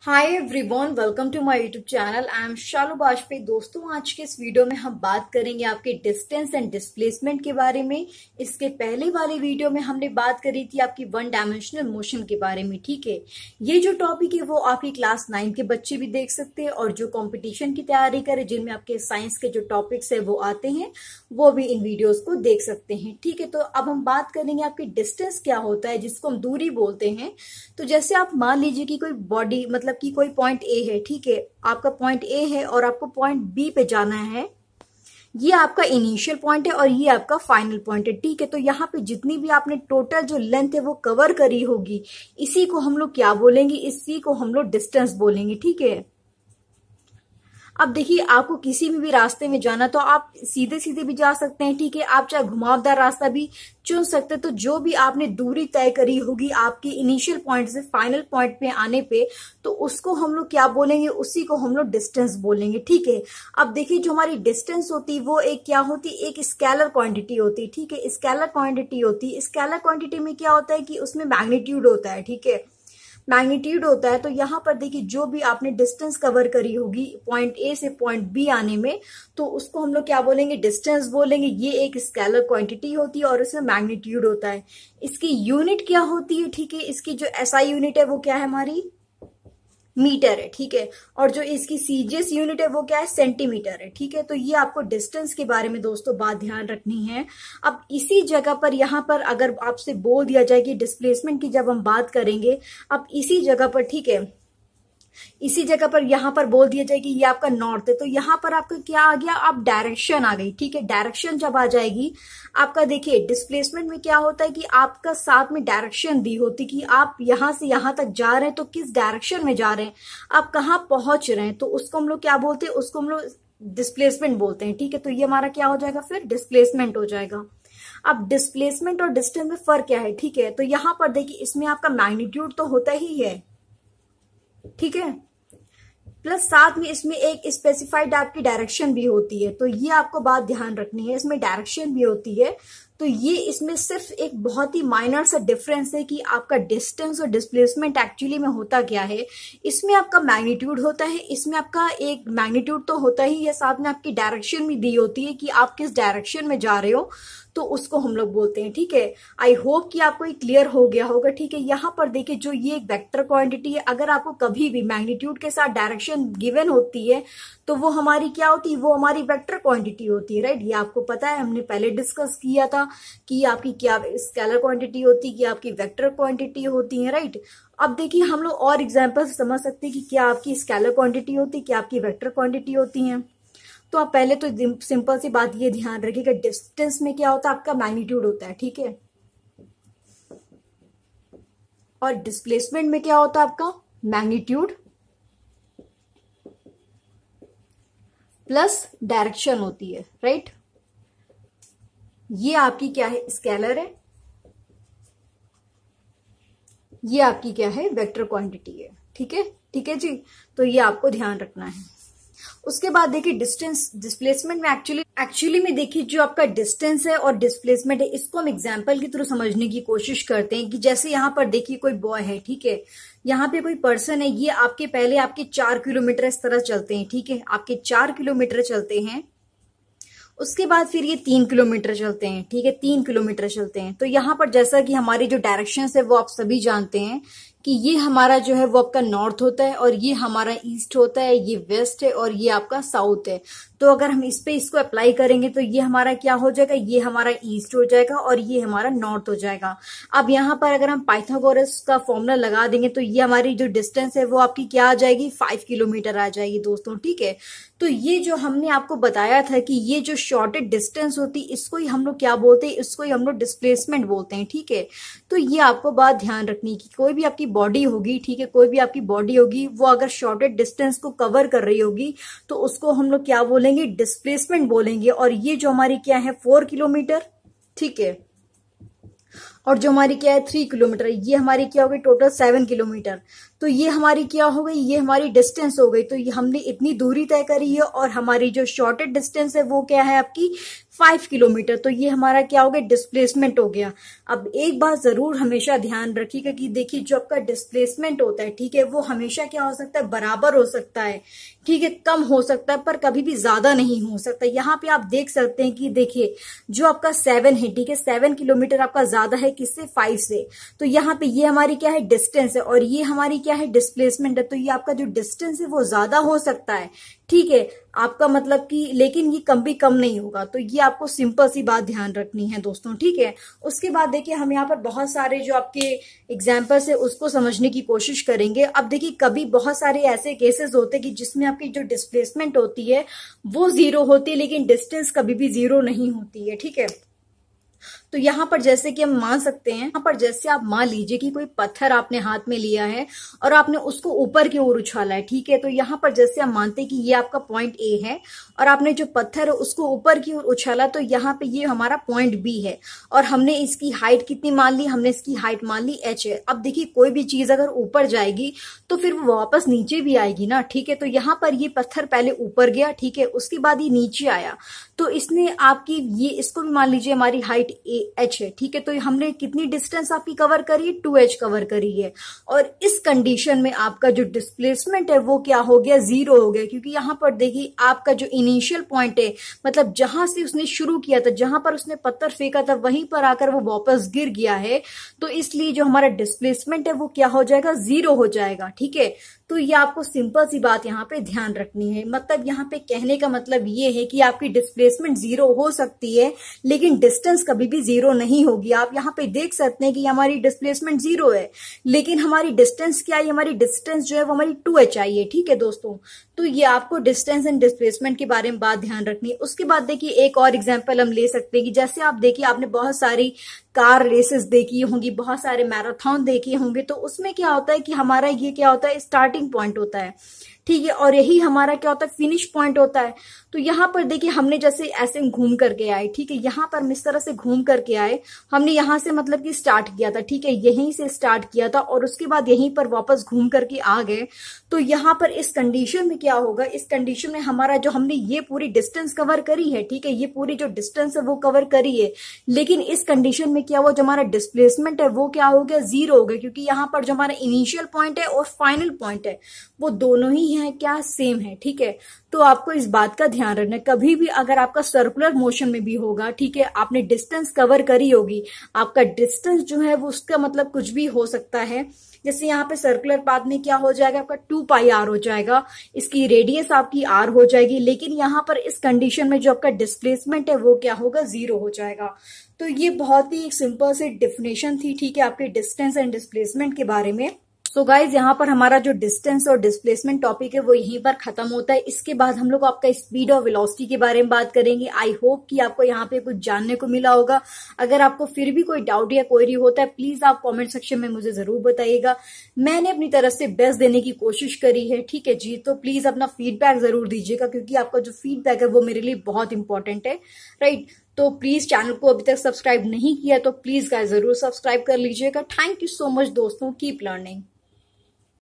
Hi everyone, welcome to my YouTube channel. I am Shalu Bajpai. दोस्तों, आज के इस वीडियो में हम बात करेंगे आपके डिस्टेंस एंड डिस्प्लेसमेंट के बारे में। इसके पहले वाले वीडियो में हमने बात करी थी आपकी वन डायमेंशनल मोशन के बारे में। ठीक है, ये जो टॉपिक है वो आपकी क्लास 9 के बच्चे भी देख सकते हैं और जो कॉम्पिटिशन की तैयारी करे, जिनमें आपके साइंस के जो टॉपिक्स है वो आते हैं, वो भी इन वीडियोज को देख सकते हैं। ठीक है, तो अब हम बात करेंगे आपकी डिस्टेंस क्या होता है, जिसको हम दूरी बोलते हैं। तो जैसे आप मान लीजिए कि कोई बॉडी मतलब कि कोई पॉइंट ए है। ठीक है, आपका पॉइंट ए है और आपको पॉइंट बी पे जाना है। ये आपका इनिशियल पॉइंट है और ये आपका फाइनल पॉइंट है। ठीक है, तो यहाँ पे जितनी भी आपने टोटल जो लेंथ है वो कवर करी होगी, इसी को हम लोग क्या बोलेंगे, इसी को हम लोग डिस्टेंस बोलेंगे। ठीक है, अब देखिए, आपको किसी में भी रास्ते में जाना तो आप सीधे सीधे भी जा सकते हैं। ठीक है, आप चाहे घुमावदार रास्ता भी चुन सकते हैं। तो जो भी आपने दूरी तय करी होगी आपके इनिशियल पॉइंट से फाइनल पॉइंट पे आने पे, तो उसको हम लोग क्या बोलेंगे, उसी को हम लोग डिस्टेंस बोलेंगे। ठीक है, अब देखिए, जो हमारी डिस्टेंस होती है वो एक क्या होती है, एक स्केलर क्वांटिटी होती है। ठीक है, स्केलर क्वांटिटी होती है। स्केलर क्वांटिटी में क्या होता है कि उसमें मैग्नीट्यूड होता है। ठीक है, मैग्नीट्यूड होता है। तो यहाँ पर देखिए, जो भी आपने डिस्टेंस कवर करी होगी पॉइंट ए से पॉइंट बी आने में, तो उसको हम लोग क्या बोलेंगे, डिस्टेंस बोलेंगे। ये एक स्केलर क्वांटिटी होती है और उसमें मैग्नीट्यूड होता है। इसकी यूनिट क्या होती है, ठीक है, इसकी जो एसआई यूनिट है वो क्या है, हमारी मीटर है। ठीक है, और जो इसकी सीजीएस यूनिट है वो क्या है, सेंटीमीटर है। ठीक है, तो ये आपको डिस्टेंस के बारे में दोस्तों बात ध्यान रखनी है। अब इसी जगह पर यहाँ पर अगर आपसे बोल दिया जाए कि डिस्प्लेसमेंट की जब हम बात करेंगे, अब इसी जगह पर, ठीक है, इसी जगह पर यहाँ पर बोल दिया जाए कि ये आपका नॉर्थ है, तो यहाँ पर आपका क्या आ गया, आप डायरेक्शन आ गई। ठीक है, डायरेक्शन जब आ जाएगी आपका, देखिए डिस्प्लेसमेंट में क्या होता है कि आपका साथ में डायरेक्शन दी होती कि आप यहां से यहां तक जा रहे हैं, तो किस डायरेक्शन में जा रहे हैं, आप कहाँ पहुंच रहे हैं, तो उसको हम लोग क्या बोलते हैं, उसको हम लोग डिस्प्लेसमेंट बोलते हैं। ठीक है, तो ये हमारा क्या हो जाएगा, फिर डिस्प्लेसमेंट हो जाएगा। अब डिस्प्लेसमेंट और डिस्टेंस में फर्क क्या है, ठीक है, तो यहाँ पर देखिए, इसमें आपका मैग्नीट्यूड तो होता ही है। ठीक है, प्लस साथ में इसमें एक स्पेसिफाइड आपकी डायरेक्शन भी होती है। तो ये आपको बात ध्यान रखनी है, इसमें डायरेक्शन भी होती है। तो ये इसमें सिर्फ एक बहुत ही माइनर सा डिफरेंस है कि आपका डिस्टेंस और डिस्प्लेसमेंट एक्चुअली में होता क्या है। इसमें आपका मैग्नीट्यूड होता है, इसमें आपका एक मैग्नीट्यूड तो होता ही है, साथ में आपकी डायरेक्शन भी दी होती है कि आप किस डायरेक्शन में जा रहे हो, तो उसको हम लोग बोलते हैं। ठीक है, आई होप कि आपको ये क्लियर हो गया होगा। ठीक है, यहाँ पर देखिए, जो ये एक वेक्टर क्वांटिटी है, अगर आपको कभी भी मैग्नीट्यूड के साथ डायरेक्शन गिवन होती है तो वो हमारी क्या होती है, वो हमारी वेक्टर क्वांटिटी होती है। राइट, ये आपको पता है, हमने पहले डिस्कस किया था कि आपकी क्या स्केलर क्वांटिटी होती है, कि आपकी वेक्टर क्वांटिटी होती है। राइट, अब देखिए, हम लोग और एग्जाम्पल समझ सकते हैं कि क्या आपकी स्केलर क्वांटिटी होती है, क्या आपकी वेक्टर क्वांटिटी होती है। तो आप पहले तो सिंपल सी बात ये ध्यान रखिएगा, डिस्टेंस में क्या होता है, आपका मैग्नीट्यूड होता है। ठीक है, और डिस्प्लेसमेंट में क्या होता है, आपका मैग्नीट्यूड प्लस डायरेक्शन होती है। राइट, ये आपकी क्या है, स्केलर है, ये आपकी क्या है, वेक्टर क्वांटिटी है। ठीक है, ठीक है जी, तो ये आपको ध्यान रखना है। उसके बाद देखिए, डिस्टेंस डिस्प्लेसमेंट में एक्चुअली में देखिए, जो आपका डिस्टेंस है और डिस्प्लेसमेंट है, इसको हम एग्जांपल के थ्रू समझने की कोशिश करते हैं। कि जैसे यहाँ पर देखिए, कोई बॉय है, ठीक है, यहाँ पे कोई पर्सन है, ये आपके पहले आपके 4 किलोमीटर इस तरह चलते हैं। ठीक है, आपके 4 किलोमीटर चलते हैं, उसके बाद फिर ये 3 किलोमीटर चलते हैं। ठीक है, 3 किलोमीटर चलते हैं। तो यहाँ पर जैसा कि हमारी जो डायरेक्शन है वो आप सभी जानते हैं कि ये हमारा जो है वो आपका नॉर्थ होता है और ये हमारा ईस्ट होता है, ये वेस्ट है और ये आपका साउथ है। तो अगर हम इस पे इसको अप्लाई करेंगे तो ये हमारा क्या हो जाएगा, ये हमारा ईस्ट हो जाएगा और ये हमारा नॉर्थ हो जाएगा। अब यहाँ पर अगर हम पाइथागोरस का फॉर्मूला लगा देंगे तो ये हमारी जो डिस्टेंस है वो आपकी क्या आ जाएगी, 5 किलोमीटर आ जाएगी दोस्तों। ठीक है, तो ये जो हमने आपको बताया था कि ये जो शॉर्टेड डिस्टेंस होती है, इसको ही हम लोग क्या बोलते हैं, इसको ही हम लोग डिस्प्लेसमेंट बोलते हैं। ठीक है, तो ये आपको बात ध्यान रखनी की, कोई भी आपकी बॉडी होगी, ठीक है, कोई भी आपकी बॉडी होगी, वो अगर शॉर्टेड डिस्टेंस को कवर कर रही होगी तो उसको हम लोग क्या बोलेंगे, डिस्प्लेसमेंट बोलेंगे। और ये जो हमारी क्या है, 4 किलोमीटर, ठीक है, और जो हमारी क्या है 3 किलोमीटर, ये हमारी क्या होगी टोटल 7 किलोमीटर। तो ये हमारी क्या हो गई, ये हमारी डिस्टेंस हो गई। तो ये हमने इतनी दूरी तय करी है और हमारी जो शॉर्टेस्ट डिस्टेंस है वो क्या है आपकी 5 किलोमीटर। तो ये हमारा क्या हो गया, डिस्प्लेसमेंट हो गया। अब एक बात जरूर हमेशा ध्यान रखिएगा कि देखिए जो आपका डिस्प्लेसमेंट होता है, ठीक है, वो हमेशा क्या हो सकता है, बराबर हो सकता है, ठीक है, कम हो सकता है, पर कभी भी ज्यादा नहीं हो सकता। यहाँ पे आप देख सकते हैं कि देखिए जो आपका 7 है, ठीक है, 7 किलोमीटर आपका ज्यादा है किससे, 5 से। तो यहाँ पे ये हमारी क्या है, डिस्टेंस है, और ये हमारी क्या है, डिस्प्लेसमेंट है। तो ये आपका जो डिस्टेंस है वो ज्यादा हो सकता है, ठीक है, आपका मतलब कि, लेकिन ये कभी कम नहीं होगा। तो ये आपको सिंपल सी बात ध्यान रखनी है दोस्तों, ठीक है। उसके बाद देखिए हम यहाँ पर बहुत सारे जो आपके एग्जाम्पल्स है उसको समझने की कोशिश करेंगे। अब देखिए कभी बहुत सारे ऐसे केसेस होते हैं कि जिसमें आपकी जो डिस्प्लेसमेंट होती है वो 0 होती है, लेकिन डिस्टेंस कभी भी 0 नहीं होती है, ठीक है। तो यहाँ पर जैसे कि हम मान सकते हैं, यहाँ पर जैसे आप मान लीजिए कि कोई पत्थर आपने हाथ में लिया है और आपने उसको ऊपर की ओर उछाला है, ठीक है। तो यहाँ पर जैसे हम मानते हैं कि ये आपका पॉइंट ए है और आपने जो पत्थर है उसको ऊपर की ओर उछाला, तो यहाँ पे ये हमारा पॉइंट बी है और हमने इसकी हाइट कितनी मान ली, हमने इसकी हाइट मान ली h है। अब देखिए कोई भी चीज अगर ऊपर जाएगी तो फिर वो वापस नीचे भी आएगी ना, ठीक है। तो यहाँ पर ये पत्थर पहले ऊपर गया, ठीक है, उसके बाद ये नीचे आया, तो इसने आपकी ये, इसको भी मान लीजिए हमारी हाइट h है, ठीक है। तो हमने कितनी डिस्टेंस आपकी कवर करी है, 2h कवर करी है। और इस कंडीशन में आपका जो डिस्प्लेसमेंट है वो क्या हो गया, 0 हो गया, क्योंकि यहाँ पर देखिए आपका जो इनिशियल पॉइंट है, मतलब जहां से उसने शुरू किया था, जहां पर उसने पत्थर फेंका था, वहीं पर आकर वो वापस गिर गया है। तो इसलिए जो हमारा डिस्प्लेसमेंट है वो क्या हो जाएगा, 0 हो जाएगा, ठीक है। तो ये आपको सिंपल सी बात यहाँ पे ध्यान रखनी है। मतलब यहाँ पे कहने का मतलब ये है कि आपकी डिस्प्लेसमेंट 0 हो सकती है लेकिन डिस्टेंस कभी भी 0 नहीं होगी। आप यहाँ पे देख सकते हैं कि हमारी डिस्प्लेसमेंट 0 है लेकिन हमारी डिस्टेंस क्या है, हमारी डिस्टेंस जो है वो हमारी 2h आई है, ठीक है दोस्तों। तो ये आपको डिस्टेंस एंड डिस्प्लेसमेंट के बारे में बात ध्यान रखनी है। उसके बाद देखिए एक और एग्जाम्पल हम ले सकते हैं कि जैसे आप देखिए आपने बहुत सारी कार रेसेस देखी होंगी, बहुत सारे मैराथन देखे होंगे, तो उसमें क्या होता है कि हमारा ये क्या होता है, स्टार्टिंग पॉइंट होता है, ठीक है, और यही हमारा क्या होता है, फिनिश पॉइंट होता है। तो यहाँ पर देखिए हमने जैसे ऐसे घूम करके आए, ठीक है, यहाँ पर इस तरह से घूम करके आए, हमने यहाँ से मतलब कि स्टार्ट किया था, ठीक है, यहीं से स्टार्ट किया था और उसके बाद यहीं पर वापस घूम करके आ गए। तो यहाँ पर इस कंडीशन में क्या होगा, इस कंडीशन में हमारा जो हमने ये पूरी डिस्टेंस कवर करी है, ठीक है, ये पूरी जो डिस्टेंस है वो कवर करी है, लेकिन इस कंडीशन में क्या हुआ, जो हमारा डिस्प्लेसमेंट है वो क्या हो गया, 0 हो गया, क्योंकि यहाँ पर जो हमारा इनिशियल पॉइंट है और फाइनल पॉइंट है वो दोनों ही है क्या, सेम है, ठीक है। तो आपको इस बात का ध्यान रखना है, कभी भी अगर आपका सर्कुलर मोशन में भी होगा, ठीक है, आपने डिस्टेंस कवर करी होगी, आपका डिस्टेंस जो है वो उसका मतलब कुछ भी हो सकता है। जैसे यहाँ पे सर्कुलर पाथ में क्या हो जाएगा, आपका 2πr हो जाएगा, इसकी रेडियस आपकी r हो जाएगी, लेकिन यहाँ पर इस कंडीशन में जो आपका डिस्प्लेसमेंट है वो क्या होगा, 0 हो जाएगा। तो ये बहुत ही सिंपल सी डेफिनेशन थी, ठीक है, आपके डिस्टेंस एंड डिस्प्लेसमेंट के बारे में। सो गाइज यहाँ पर हमारा जो डिस्टेंस और डिस्प्लेसमेंट टॉपिक है वो यहीं पर खत्म होता है। इसके बाद हम लोग आपका स्पीड और वेलोसिटी के बारे में बात करेंगे। आई होप कि आपको यहाँ पे कुछ जानने को मिला होगा। अगर आपको फिर भी कोई डाउट या क्वेरी होता है प्लीज आप कमेंट सेक्शन में मुझे जरूर बताइएगा। मैंने अपनी तरफ से बेस्ट देने की कोशिश करी है, ठीक है जी। तो प्लीज अपना फीडबैक जरूर दीजिएगा क्योंकि आपका जो फीडबैक है वो मेरे लिए बहुत इंपॉर्टेंट है, राइट। तो प्लीज चैनल को अभी तक सब्सक्राइब नहीं किया तो प्लीज गाइस जरूर सब्सक्राइब कर लीजिएगा। थैंक यू सो मच दोस्तों, कीप लर्निंग।